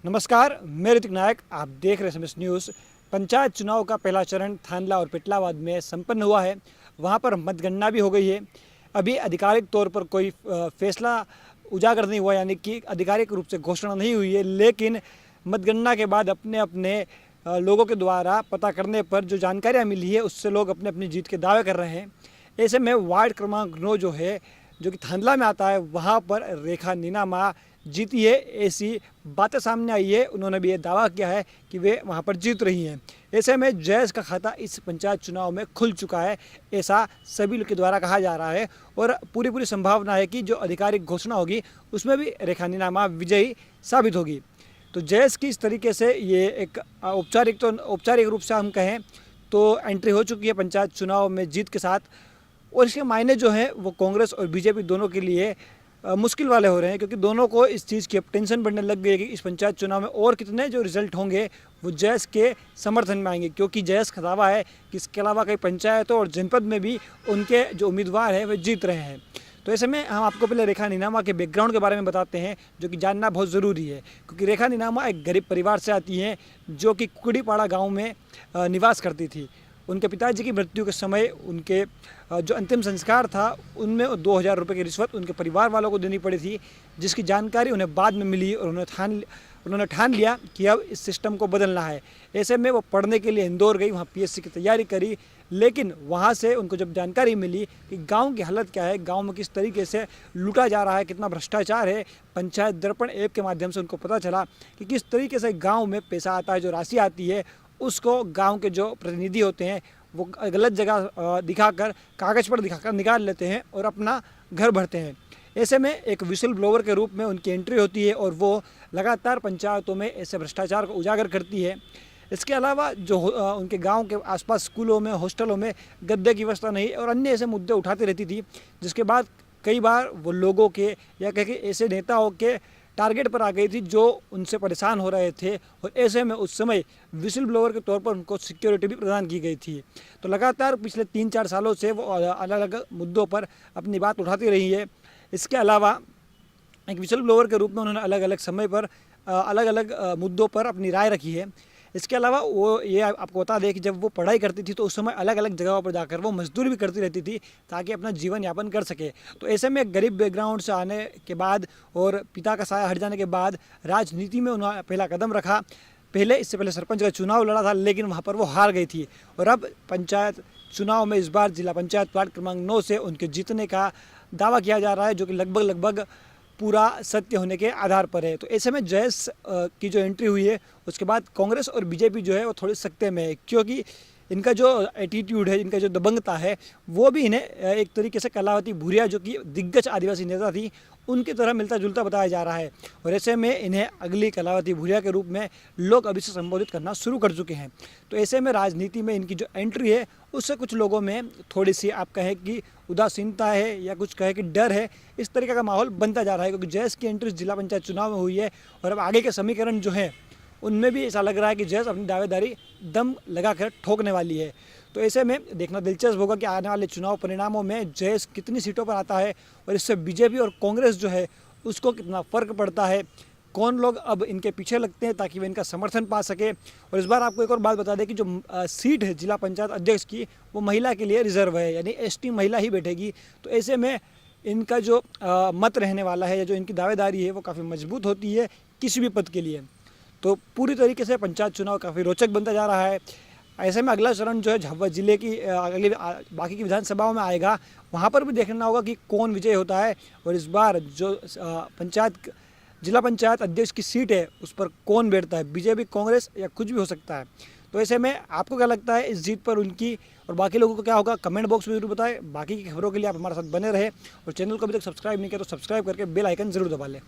नमस्कार, मैं ऋतिक नायक। आप देख रहे हैं SMS न्यूज़। पंचायत चुनाव का पहला चरण थानला और पिटलावाद में संपन्न हुआ है। वहां पर मतगणना भी हो गई है। अभी आधिकारिक तौर पर कोई फैसला उजागर नहीं हुआ, यानी कि आधिकारिक रूप से घोषणा नहीं हुई है, लेकिन मतगणना के बाद अपने अपने लोगों के द्वारा पता करने पर जो जानकारियाँ मिली है उससे लोग अपने अपनी जीत के दावे कर रहे हैं। ऐसे में वार्ड क्रमांक 9 जो है, जो कि थांदला में आता है, वहाँ पर रेखा नीनामा जीती है, ऐसी बातें सामने आई है। उन्होंने भी ये दावा किया है कि वे वहाँ पर जीत रही हैं। ऐसे में जयेश का खाता इस पंचायत चुनाव में खुल चुका है, ऐसा सभी लोग के द्वारा कहा जा रहा है। और पूरी संभावना है कि जो आधिकारिक घोषणा होगी उसमें भी रेखा नीनामा विजयी साबित होगी। तो जयेश की इस तरीके से ये एक औपचारिक रूप से हम कहें तो एंट्री हो चुकी है पंचायत चुनाव में जीत के साथ। और इसके मायने जो हैं वो कांग्रेस और बीजेपी दोनों के लिए मुश्किल वाले हो रहे हैं, क्योंकि दोनों को इस चीज़ की अब टेंशन बढ़ने लग गई है कि इस पंचायत चुनाव में और कितने जो रिजल्ट होंगे वो जयेश के समर्थन में आएंगे, क्योंकि जयेश का दावा है कि इसके अलावा कई पंचायतों और जनपद में भी उनके जो उम्मीदवार हैं वे जीत रहे हैं। तो ऐसे में हम आपको पहले रेखा नीनामा के बैकग्राउंड के बारे में बताते हैं, जो कि जानना बहुत ज़रूरी है। क्योंकि रेखा नीनामा एक गरीब परिवार से आती हैं, जो कि कुकड़ीपाड़ा गाँव में निवास करती थी। उनके पिताजी की मृत्यु के समय उनके जो अंतिम संस्कार था उनमें 2000 रुपये की रिश्वत उनके परिवार वालों को देनी पड़ी थी, जिसकी जानकारी उन्हें बाद में मिली और उन्होंने ठान लिया कि अब इस सिस्टम को बदलना है। ऐसे में वो पढ़ने के लिए इंदौर गई, वहाँ PSC की तैयारी करी, लेकिन वहाँ से उनको जब जानकारी मिली कि गांव की हालत क्या है, गांव में किस तरीके से लूटा जा रहा है, कितना भ्रष्टाचार है, पंचायत दर्पण ऐप के माध्यम से उनको पता चला कि किस तरीके से गाँव में पैसा आता है, जो राशि आती है उसको गांव के जो प्रतिनिधि होते हैं वो गलत जगह दिखाकर, कागज़ पर दिखाकर निकाल लेते हैं और अपना घर भरते हैं। ऐसे में एक विसल ब्लोवर के रूप में उनकी एंट्री होती है और वो लगातार पंचायतों में ऐसे भ्रष्टाचार को उजागर करती है। इसके अलावा जो उनके गांव के आसपास स्कूलों में, हॉस्टलों में गद्दे की व्यवस्था नहीं और अन्य ऐसे मुद्दे उठाती रहती थी, जिसके बाद कई बार वो लोगों के या कह के ऐसे नेताओं के टारगेट पर आ गई थी जो उनसे परेशान हो रहे थे। और ऐसे में उस समय विसल ब्लोअर के तौर पर उनको सिक्योरिटी भी प्रदान की गई थी। तो लगातार पिछले 3-4 सालों से वो अलग अलग मुद्दों पर अपनी बात उठाती रही है। इसके अलावा एक विसल ब्लोअर के रूप में उन्होंने अलग अलग समय पर अलग अलग मुद्दों पर अपनी राय रखी है। इसके अलावा वो ये आपको बता दें कि जब वो पढ़ाई करती थी तो उस समय अलग अलग जगहों पर जाकर वो मजदूरी भी करती रहती थी ताकि अपना जीवन यापन कर सके। तो ऐसे में गरीब बैकग्राउंड से आने के बाद और पिता का साया हट जाने के बाद राजनीति में उन्होंने पहला कदम रखा। इससे पहले सरपंच का चुनाव लड़ा था, लेकिन वहाँ पर वो हार गई थी। और अब पंचायत चुनाव में इस बार जिला पंचायत वार्ड क्रमांक 9 से उनके जीतने का दावा किया जा रहा है, जो कि लगभग पूरा सत्य होने के आधार पर है। तो ऐसे में जयेश की जो एंट्री हुई है उसके बाद कांग्रेस और बीजेपी जो है वो थोड़े सकते में है, क्योंकि इनका जो एटीट्यूड है, इनका जो दबंगता है, वो भी इन्हें एक तरीके से कलावती भूरिया, जो कि दिग्गज आदिवासी नेता थी, उनकी तरह मिलता जुलता बताया जा रहा है। और ऐसे में इन्हें अगली कलावती भूरिया के रूप में लोग अभी से संबोधित करना शुरू कर चुके हैं। तो ऐसे में राजनीति में इनकी जो एंट्री है उससे कुछ लोगों में थोड़ी सी आप कहें कि उदासीनता है या कुछ कहें कि डर है, इस तरीके का माहौल बनता जा रहा है, क्योंकि जयेश की एंट्री जिला पंचायत चुनाव में हुई है। और अब आगे के समीकरण जो हैं उनमें भी ऐसा लग रहा है कि जयेश अपनी दावेदारी दम लगाकर ठोकने वाली है। तो ऐसे में देखना दिलचस्प होगा कि आने वाले चुनाव परिणामों में जयेश कितनी सीटों पर आता है और इससे बीजेपी और कांग्रेस जो है उसको कितना फ़र्क पड़ता है, कौन लोग अब इनके पीछे लगते हैं ताकि वे इनका समर्थन पा सके। और इस बार आपको एक और बात बता दें कि जो सीट है जिला पंचायत अध्यक्ष की, वो महिला के लिए रिजर्व है, यानी ST महिला ही बैठेगी। तो ऐसे में इनका जो मत रहने वाला है या जो इनकी दावेदारी है वो काफ़ी मजबूत होती है किसी भी पद के लिए। तो पूरी तरीके से पंचायत चुनाव काफ़ी रोचक बनता जा रहा है। ऐसे में अगला चरण जो है झाबुआ जिले की अगली बाकी की विधानसभाओं में आएगा, वहाँ पर भी देखना होगा कि कौन विजय होता है और इस बार जो जिला पंचायत अध्यक्ष की सीट है उस पर कौन बैठता है, बीजेपी, कांग्रेस या कुछ भी हो सकता है। तो ऐसे में आपको क्या लगता है इस जीत पर उनकी और बाकी लोगों को क्या होगा, कमेंट बॉक्स में जरूर बताएं। बाकी की खबरों के लिए आप हमारे साथ बने रहे और चैनल को अभी तक सब्सक्राइब नहीं किया तो सब्सक्राइब करके बेल आइकन जरूर दबा लें।